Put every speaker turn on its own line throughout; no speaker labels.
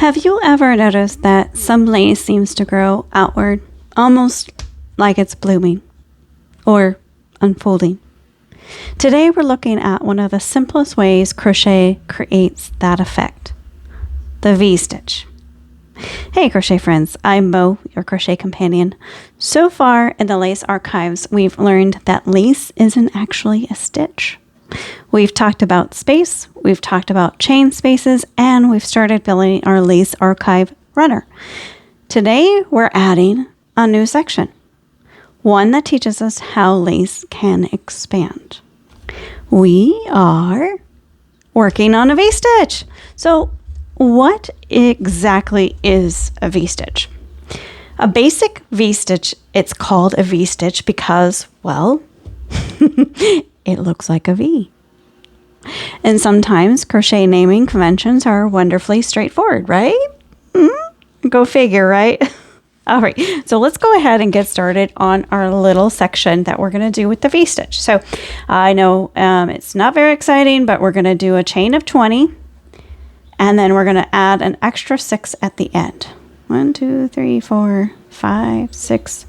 Have you ever noticed that some lace seems to grow outward, almost like it's blooming or unfolding? Today we're looking at one of the simplest ways crochet creates that effect, the V-stitch. Hey crochet friends, I'm Mo, your crochet companion. So far in the lace archives, we've learned that lace isn't actually a stitch. We've talked about space, we've talked about chain spaces, and we've started building our lace archive runner. Today we're adding a new section, one that teaches us how lace can expand. We are working on a V-stitch. So what exactly is a V-stitch? A basic V-stitch, it's called a V-stitch because, well, it looks like a V. And sometimes crochet naming conventions are wonderfully straightforward, right? Go figure, right? All right, so let's go ahead and get started on our little section that we're going to do with the V-stitch. So I know it's not very exciting, but we're going to do a chain of 20, and then we're going to add an extra 6 at the end. 1, 2, 3, 4, 5, 6,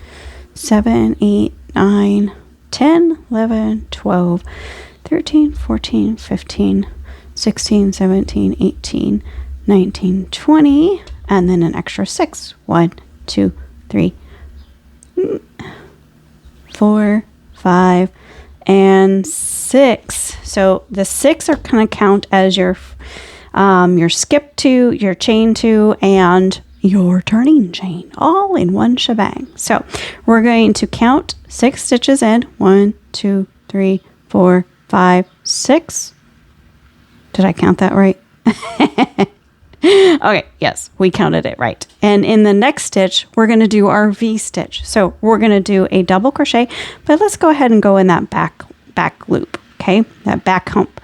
7, 8, 9, 10, 11, 12, 13, 14, 15, 16, 17, 18, 19, 20, and then an extra 6. 1, 2, 3, 4, 5, and 6. So the 6 are going to count as your skip 2, your chain 2, and your turning chain, all in one shebang. So we're going to count 6 stitches in. 1, 2, 3, 4, 5, 6. Did I count that right? Okay, yes, we counted it right. And in the next stitch, we're going to do our V-stitch. So we're going to do a double crochet, but let's go ahead and go in that back loop, okay? That back hump.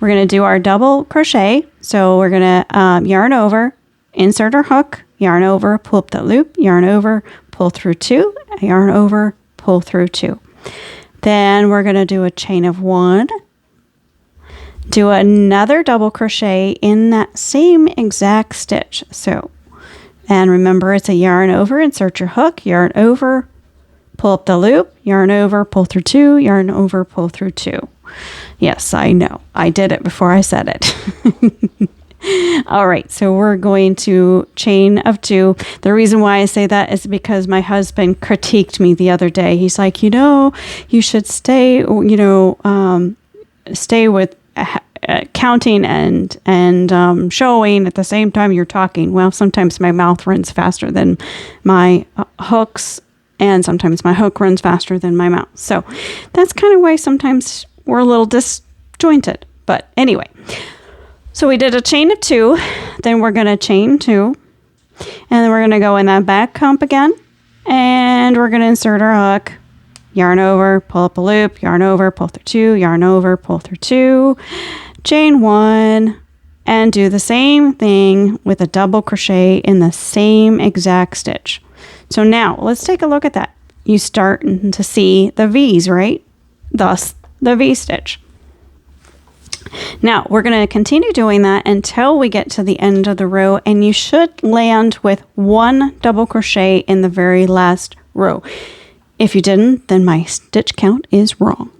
We're going to do our double crochet. So we're going to yarn over, insert our hook, yarn over, pull up the loop, yarn over, pull through 2, yarn over, pull through 2. Then we're going to do a chain of 1, do another double crochet in that same exact stitch. So, and remember it's a yarn over, insert your hook, yarn over, pull up the loop, yarn over, pull through 2, yarn over, pull through 2. Yes, I know. I did it before I said it. All right, so we're going to chain of 2. The reason why I say that is because my husband critiqued me the other day. He's like, you should stay with counting and showing at the same time you're talking. Well, sometimes my mouth runs faster than my hooks, and sometimes my hook runs faster than my mouth. So that's kind of why sometimes we're a little disjointed. But anyway, so we did a chain of 2, then we're going to chain 2, and then we're going to go in that back hump again, and we're going to insert our hook, yarn over, pull up a loop, yarn over, pull through 2, yarn over, pull through 2, chain 1, and do the same thing with a double crochet in the same exact stitch. So now let's take a look at that. You start to see the V's, right? Thus the V-stitch. Now, we're going to continue doing that until we get to the end of the row, and you should land with 1 double crochet in the very last row. If you didn't, then my stitch count is wrong.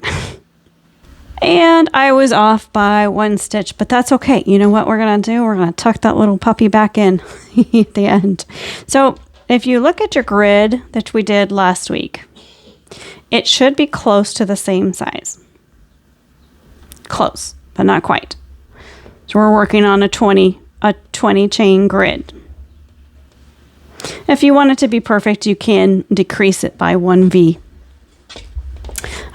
And I was off by 1 stitch, but that's okay. You know what we're going to do? We're going to tuck that little puppy back in at the end. So if you look at your grid that we did last week, it should be close to the same size. Close, but not quite. So we're working on a 20 chain grid. If you want it to be perfect, you can decrease it by 1 V.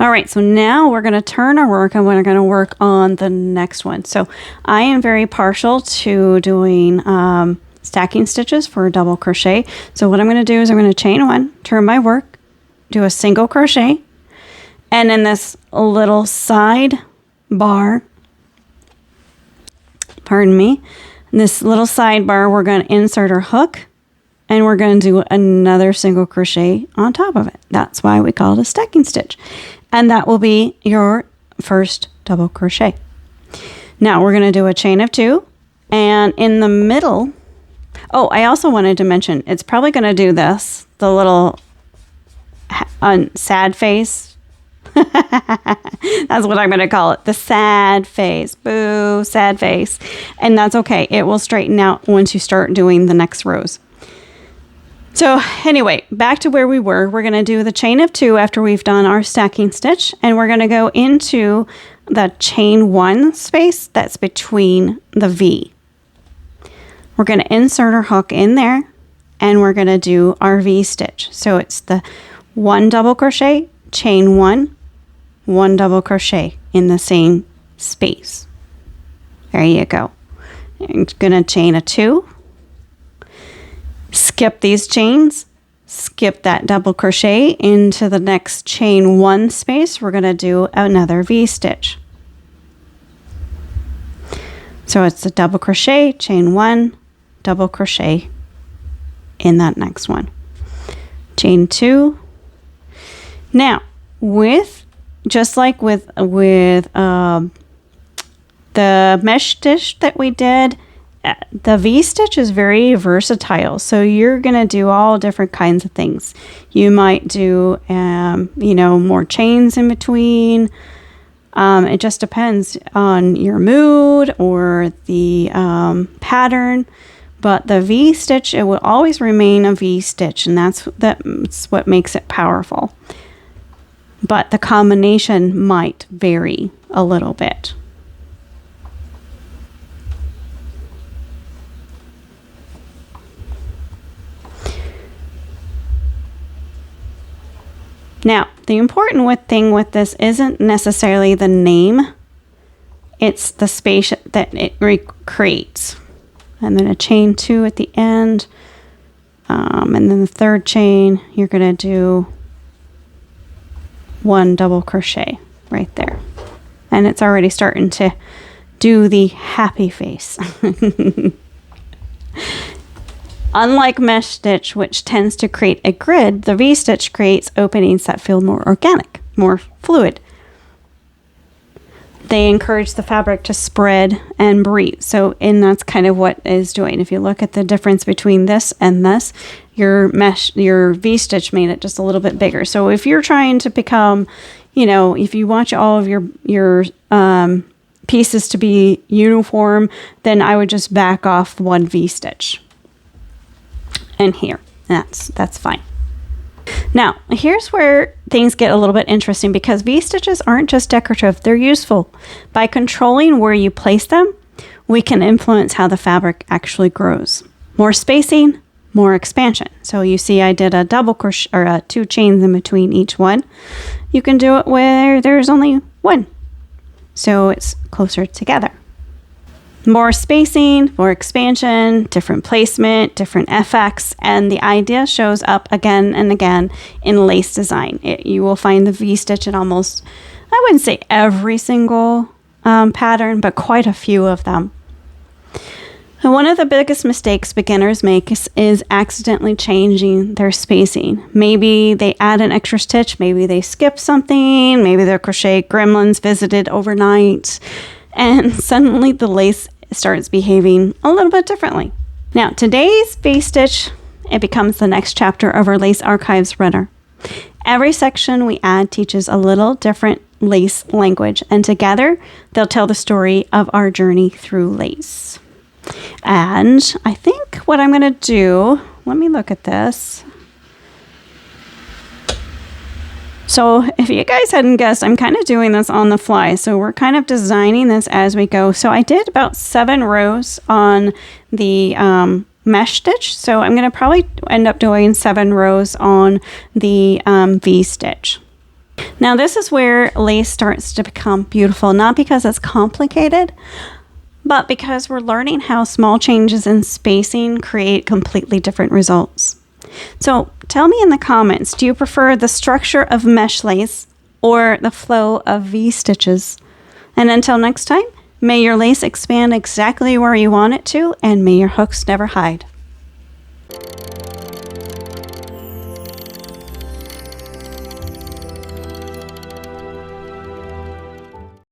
All right, so now we're going to turn our work and we're going to work on the next one. So I am very partial to doing stacking stitches for a double crochet. So what I'm going to do is I'm going to chain 1, turn my work, do a single crochet, and in this little side bar, this little sidebar, we're going to insert our hook, and we're going to do another single crochet on top of it. That's why we call it a stacking stitch. And that will be your first double crochet. Now we're going to do a chain of 2, and in the middle Oh, I also wanted to mention, it's probably going to do this, the little sad face. That's what I'm going to call it, the sad face. Boo, sad face. And that's okay. It will straighten out once you start doing the next rows. So anyway, back to where we were. We're going to do the chain of 2 after we've done our stacking stitch, and we're going to go into the chain 1 space that's between the V. We're going to insert our hook in there, and we're going to do our V stitch. So it's the 1 double crochet, chain 1, 1 double crochet in the same space. There you go. I'm going to chain a 2. Skip these chains, skip that double crochet into the next chain 1 space. We're going to do another V stitch. So it's a double crochet, chain 1, double crochet in that next one. Chain 2. Now, just like with the mesh stitch that we did, the V stitch is very versatile, so you're going to do all different kinds of things. You might do, more chains in between. It just depends on your mood or the pattern. But the V stitch, it will always remain a V stitch, and that's what makes it powerful. But the combination might vary a little bit. Now, the important thing with this isn't necessarily the name, it's the space that it creates. And then a chain 2 at the end, and then the third chain, you're going to do 1 double crochet right there. And it's already starting to do the happy face. Unlike mesh stitch, which tends to create a grid, the V stitch creates openings that feel more organic, more fluid. They encourage the fabric to spread and breathe. And that's kind of what it's doing. If you look at the difference between this and this, your V stitch made it just a little bit bigger. So if you're trying to become, if you want all of your pieces to be uniform, then I would just back off 1 V stitch. And here, that's fine. Now, here's where things get a little bit interesting, because V-stitches aren't just decorative, they're useful. By controlling where you place them, we can influence how the fabric actually grows. More spacing, more expansion. So you see I did a double crochet, or 2 chains in between each one. You can do it where there's only 1. So it's closer together. More spacing, more expansion, different placement, different effects, and the idea shows up again and again in lace design. You will find the V-stitch in almost, I wouldn't say every single pattern, but quite a few of them. And one of the biggest mistakes beginners make is accidentally changing their spacing. Maybe they add an extra stitch, maybe they skip something, maybe their crochet gremlins visited overnight, and suddenly the lace starts behaving a little bit differently. Now, today's V-stitch, it becomes the next chapter of our Lace Archives runner. Every section we add teaches a little different lace language, and together they'll tell the story of our journey through lace. And I think what I'm going to do, let me look at this. So if you guys hadn't guessed, I'm kind of doing this on the fly. So we're kind of designing this as we go. So I did about 7 rows on the mesh stitch. So I'm going to probably end up doing 7 rows on the V stitch. Now this is where lace starts to become beautiful, not because it's complicated, but because we're learning how small changes in spacing create completely different results. So tell me in the comments, do you prefer the structure of mesh lace or the flow of V stitches? And until next time, may your lace expand exactly where you want it to, and may your hooks never hide.